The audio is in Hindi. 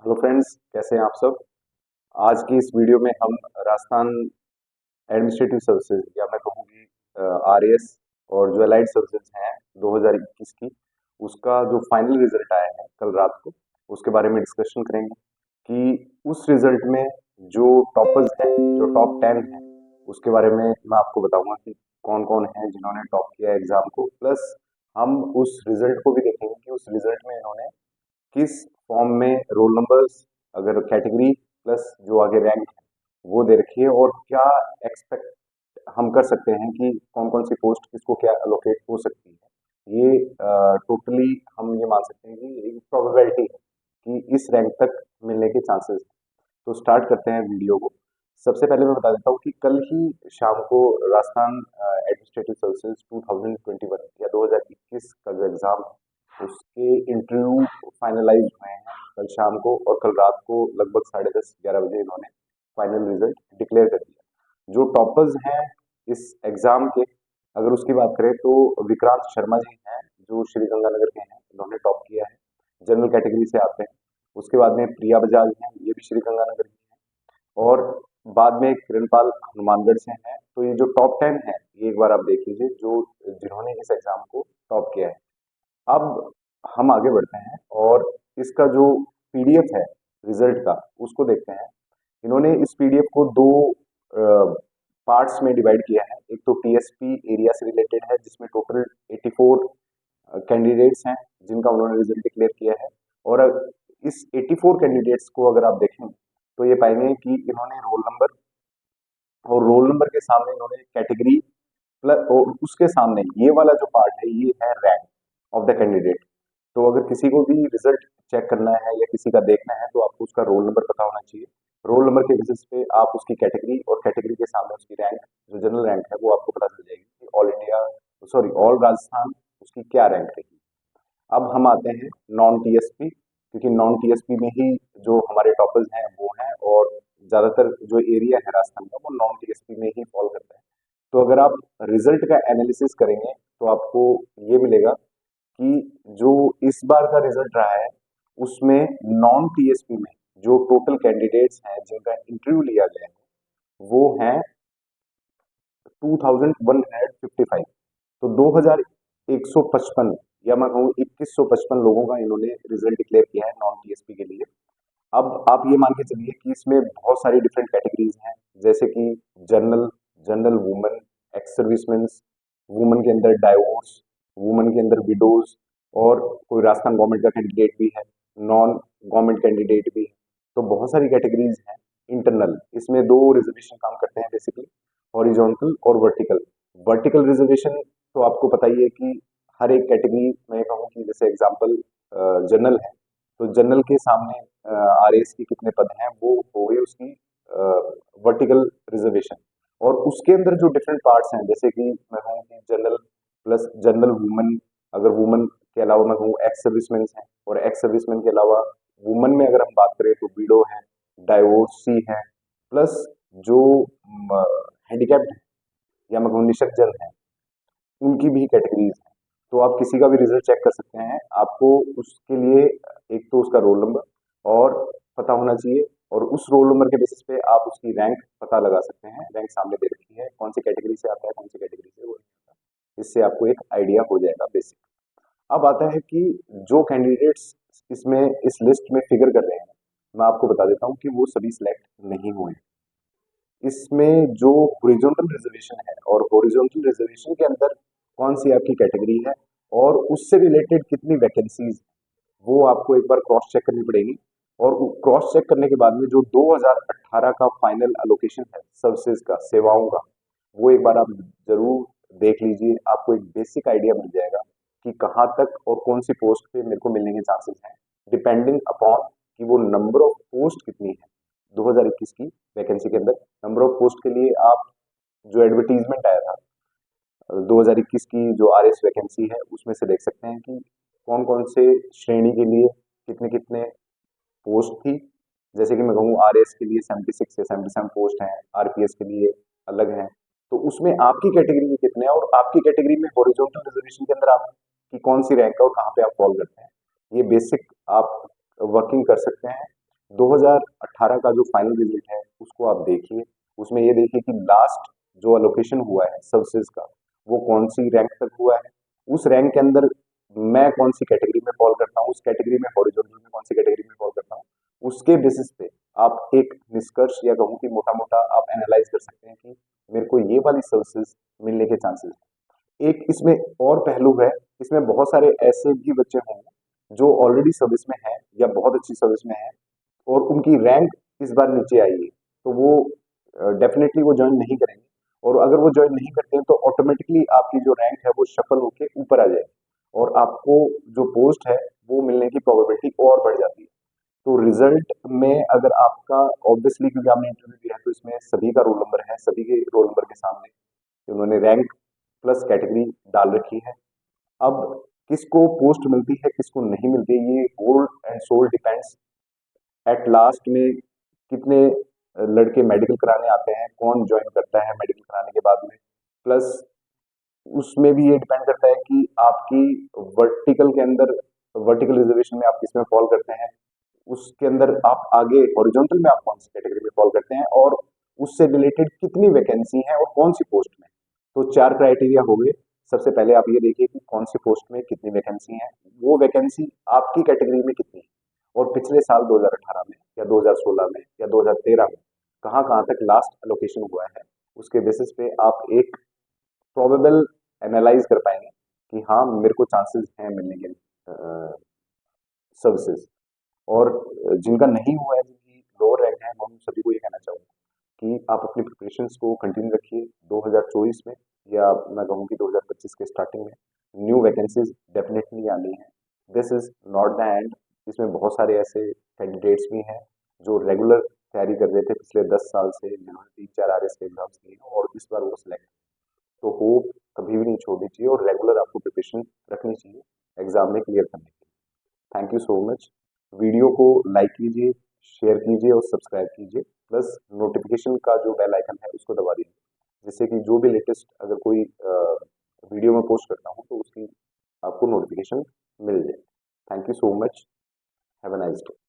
हेलो फ्रेंड्स, कैसे हैं आप सब। आज की इस वीडियो में हम राजस्थान एडमिनिस्ट्रेटिव सर्विसेज या मैं कहूँगी आरएएस और जो अलाइड सर्विसेज हैं 2021 की, उसका जो फाइनल रिजल्ट आया है कल रात को, उसके बारे में डिस्कशन करेंगे कि उस रिजल्ट में जो टॉपर्स हैं, जो टॉप 10 हैं, उसके बारे में मैं आपको बताऊंगा कि कौन कौन है जिन्होंने टॉप किया एग्जाम को। प्लस हम उस रिजल्ट को भी देखेंगे कि उस रिजल्ट में इन्होंने किस फॉर्म में रोल नंबर्स, अगर कैटेगरी प्लस जो आगे रैंक है वो दे रखी है, और क्या एक्सपेक्ट हम कर सकते हैं कि कौन कौन सी पोस्ट किसको क्या अलोकेट हो सकती है। ये टोटली हम ये मान सकते हैं कि एक प्रोबेबिलिटी है कि इस रैंक तक मिलने के चांसेस हैं। तो स्टार्ट करते हैं वीडियो को। सबसे पहले मैं बता देता हूँ कि कल ही शाम को राजस्थान एडमिनिस्ट्रेटिव सर्विसेज 2021 या 2021 का जो एग्जाम है उसके इंटरव्यू फाइनलाइज हुए हैं कल शाम को, और कल रात को लगभग 10:30-11 बजे इन्होंने फाइनल रिजल्ट डिक्लेयर कर दिया। जो टॉपर्स हैं इस एग्जाम के, अगर उसकी बात करें तो विक्रांत शर्मा जी हैं जो श्री गंगानगर के हैं, इन्होंने टॉप किया है, जनरल कैटेगरी से आते हैं। उसके बाद में प्रिया बजाज हैं, ये भी श्री गंगानगर की हैं, और बाद में किरणपाल हनुमानगढ़ से हैं। तो ये जो टॉप 10 है, ये एक बार आप देख लीजिए जो जिन्होंने इस एग्जाम को टॉप किया है। अब हम आगे बढ़ते हैं और इसका जो पीडीएफ है रिजल्ट का, उसको देखते हैं। इन्होंने इस पीडीएफ को दो पार्ट्स में डिवाइड किया है। एक तो टीएसपी एरिया से रिलेटेड है जिसमें टोटल 84 कैंडिडेट्स हैं जिनका उन्होंने रिजल्ट डिक्लेयर किया है। और इस 84 कैंडिडेट्स को अगर आप देखें तो ये पाएंगे कि इन्होंने रोल नंबर, और रोल नंबर के सामने इन्होंने कैटेगरी प्लस, और उसके सामने ये वाला जो पार्ट है ये है रैंक ऑफ द कैंडिडेट। तो अगर किसी को भी रिजल्ट चेक करना है या किसी का देखना है तो आपको उसका रोल नंबर पता होना चाहिए। रोल नंबर के बेसिस पे आप उसकी कैटेगरी, और कैटेगरी के सामने उसकी रैंक, जो जनरल रैंक है, वो आपको पता चल जाएगी कि all India, sorry all Rajasthan, उसकी क्या रैंक रही। अब हम आते हैं नॉन टीएसपी, क्योंकि नॉन टीएसपी में ही जो हमारे टॉपर्स हैं वो हैं, और ज़्यादातर जो एरिया है राजस्थान का वो नॉन टीएसपी में ही फॉल करता है। तो अगर आप रिजल्ट का एनालिसिस करेंगे तो आपको ये मिलेगा कि जो इस बार का रिजल्ट रहा है उसमें नॉन टीएसपी में जो टोटल कैंडिडेट्स हैं जिनका इंटरव्यू लिया गया है वो हैं 2155। तो 2155 या मैं कहूँ 2155 लोगों का इन्होंने रिजल्ट डिक्लेयर किया है नॉन टीएसपी के लिए। अब आप ये मान के चलिए कि इसमें बहुत सारी डिफरेंट कैटेगरीज हैं, जैसे कि general, general women, ex serviceman, women के अंदर डाइवोर्स, वुमेन के अंदर विडोज, और कोई राजस्थान गवर्नमेंट का कैंडिडेट भी है, नॉन गवर्नमेंट कैंडिडेट भी है। तो बहुत सारी कैटेगरीज हैं। इंटरनल, इसमें दो रिजर्वेशन काम करते हैं बेसिकली, हॉरिजॉन्टल और वर्टिकल। वर्टिकल रिजर्वेशन तो आपको पता ही है कि हर एक कैटेगरी में कहूँ कि जैसे एग्जाम्पल जनरल है, तो जनरल के सामने आरएएस के कितने पद हैं वो हो गई उसकी वर्टिकल रिजर्वेशन। और उसके अंदर जो डिफरेंट पार्ट्स हैं, जैसे कि मैं कहूँ कि जनरल प्लस जनरल वुमेन, अगर वुमेन के अलावा मैं कहूँ एक्स सर्विसमैन हैं, और एक्स सर्विसमैन के अलावा वुमेन में अगर हम बात करें तो विडो है, डाइवोर्सी है, प्लस जो हैंडीकैप्ड है या मैं कहूँ निशक्तजन है, उनकी भी कैटेगरीज हैं। तो आप किसी का भी रिजल्ट चेक कर सकते हैं। आपको उसके लिए एक तो उसका रोल नंबर और पता होना चाहिए, और उस रोल नंबर के बेसिस पे आप उसकी रैंक पता लगा सकते हैं। रैंक सामने दे रखी है, कौन सी कैटेगरी से आता है, कौन सी कैटेगरी से वो नहीं आता, इससे आपको एक आइडिया हो जाएगा बेसिक। अब आता है कि जो कैंडिडेट्स इसमें इस लिस्ट में फिगर कर रहे हैं, मैं आपको बता देता हूँ कि वो सभी सिलेक्ट नहीं हुए हैं। इसमें जो हॉरिजॉन्टल रिजर्वेशन है, और हॉरिजॉन्टल रिजर्वेशन के अंदर कौन सी आपकी कैटेगरी है और उससे रिलेटेड कितनी वैकेंसीज, वो आपको एक बार क्रॉस चेक करनी पड़ेगी। और क्रॉस चेक करने के बाद में जो 2018 का फाइनल अलोकेशन है सर्विसेज का, सेवाओं का, वो एक बार आप जरूर देख लीजिए। आपको एक बेसिक आइडिया मिल जाएगा कि कहाँ तक और कौन सी पोस्ट पे मेरे को मिलने के चांसेस हैं, डिपेंडिंग अपॉन कि वो नंबर ऑफ पोस्ट कितनी है। 2021 की वैकेंसी के अंदर नंबर ऑफ पोस्ट के लिए आप जो एडवर्टीजमेंट आया था 2021 की जो आरएस वैकेंसी है उसमें से देख सकते हैं कि कौन कौन से श्रेणी के लिए कितने कितने पोस्ट थी। जैसे कि मैं कहूँ आरएस के लिए 76 से 77 पोस्ट हैं, आरपीएस के लिए अलग हैं। तो उसमें आपकी कैटेगरी में कितने हैं, और आपकी कैटेगरी में हॉरिजॉन्टल रिजर्वेशन के अंदर आपकी कौन सी रैंक है और कहाँ पे आप फॉल करते हैं, ये बेसिक आप वर्किंग कर सकते हैं। 2018 का जो फाइनल रिजल्ट है उसको आप देखिए। उसमें ये देखिए कि लास्ट जो अलोकेशन हुआ है सर्विसेज का, वो कौन सी रैंक तक हुआ है। उस रैंक के अंदर मैं कौन सी कैटेगरी में फॉल करता हूँ, उस कैटेगरी में हॉरिजॉन्टल में कौन सी कैटेगरी में फॉल करता हूँ, उसके बेसिस पे आप एक निष्कर्ष या कहूँ कि मोटा मोटा आप एनालाइज कर सकते हैं कि मेरे को ये वाली सर्विसेज मिलने के चांसेस हैं। एक इसमें और पहलू है, इसमें बहुत सारे ऐसे भी बच्चे होंगे जो ऑलरेडी सर्विस में हैं या बहुत अच्छी सर्विस में हैं और उनकी रैंक इस बार नीचे आई है, तो वो डेफिनेटली वो ज्वाइन नहीं करेंगे। और अगर वो ज्वाइन नहीं करते हैं तो ऑटोमेटिकली आपकी जो रैंक है वो शफल होके ऊपर आ जाएगी और आपको जो पोस्ट है वो मिलने की प्रोबेबिलिटी और बढ़ जाती है। तो रिजल्ट में अगर आपका ऑब्वियसली, क्योंकि आपने इंटरव्यू दिया है तो इसमें सभी का रोल नंबर है, सभी के रोल नंबर के सामने उन्होंने रैंक प्लस कैटेगरी डाल रखी है। अब किसको पोस्ट मिलती है किसको नहीं मिलती है, ये whole and sole depends at last में कितने लड़के मेडिकल कराने आते हैं, कौन ज्वाइन करता है मेडिकल कराने के बाद में, प्लस उसमें भी ये डिपेंड करता है कि आपकी वर्टिकल के अंदर, वर्टिकल रिजर्वेशन में आप किसमें फॉल करते हैं, उसके अंदर आप आगे हॉरिजॉन्टल में आप कौन सी कैटेगरी में फॉल करते हैं और उससे रिलेटेड कितनी वैकेंसी है और कौन सी पोस्ट में। तो 4 क्राइटेरिया हो गए। सबसे पहले आप ये देखिए कि कौन सी पोस्ट में कितनी वैकेंसी है, वो वैकेंसी आपकी कैटेगरी में कितनी है और पिछले साल 2018 में या 2016 में या 2013 में कहाँ-कहाँ तक लास्ट एलोकेशन हुआ है, उसके बेसिस पे आप एक प्रोबेबल एनालाइज कर पाएंगे कि हाँ मेरे को चांसेस हैं मिलने के सर्विसेज। और जिनका नहीं हुआ है, जिनकी लोअर रैंक है, मैं उन सभी को ये कहना चाहूँगा कि आप अपनी प्रिपरेशंस को कंटिन्यू रखिए। 2024 में या मैं कहूँ कि 2025 के स्टार्टिंग में न्यू वैकेंसीज डेफिनेटली आनी है। This is not the end. इसमें बहुत सारे ऐसे कैंडिडेट्स भी हैं जो रेगुलर तैयारी कर रहे थे पिछले 10 साल से, जिन्होंने 3-4 RS के एग्जाम्स दिए और इस बार वो सिलेक्ट। तो होप कभी भी नहीं छोड़नी चाहिए और रेगुलर आपको प्रिपरेशन रखनी चाहिए एग्जाम में क्लियर करने के लिए। Thank you so much. Video को लाइक कीजिए, शेयर कीजिए और सब्सक्राइब कीजिए, प्लस नोटिफिकेशन का जो बेल आइकन है उसको दबा दीजिए, जिससे कि जो भी लेटेस्ट अगर कोई वीडियो में पोस्ट करता हूँ तो उसकी आपको नोटिफिकेशन मिल जाए। Thank you so much. Have a nice day.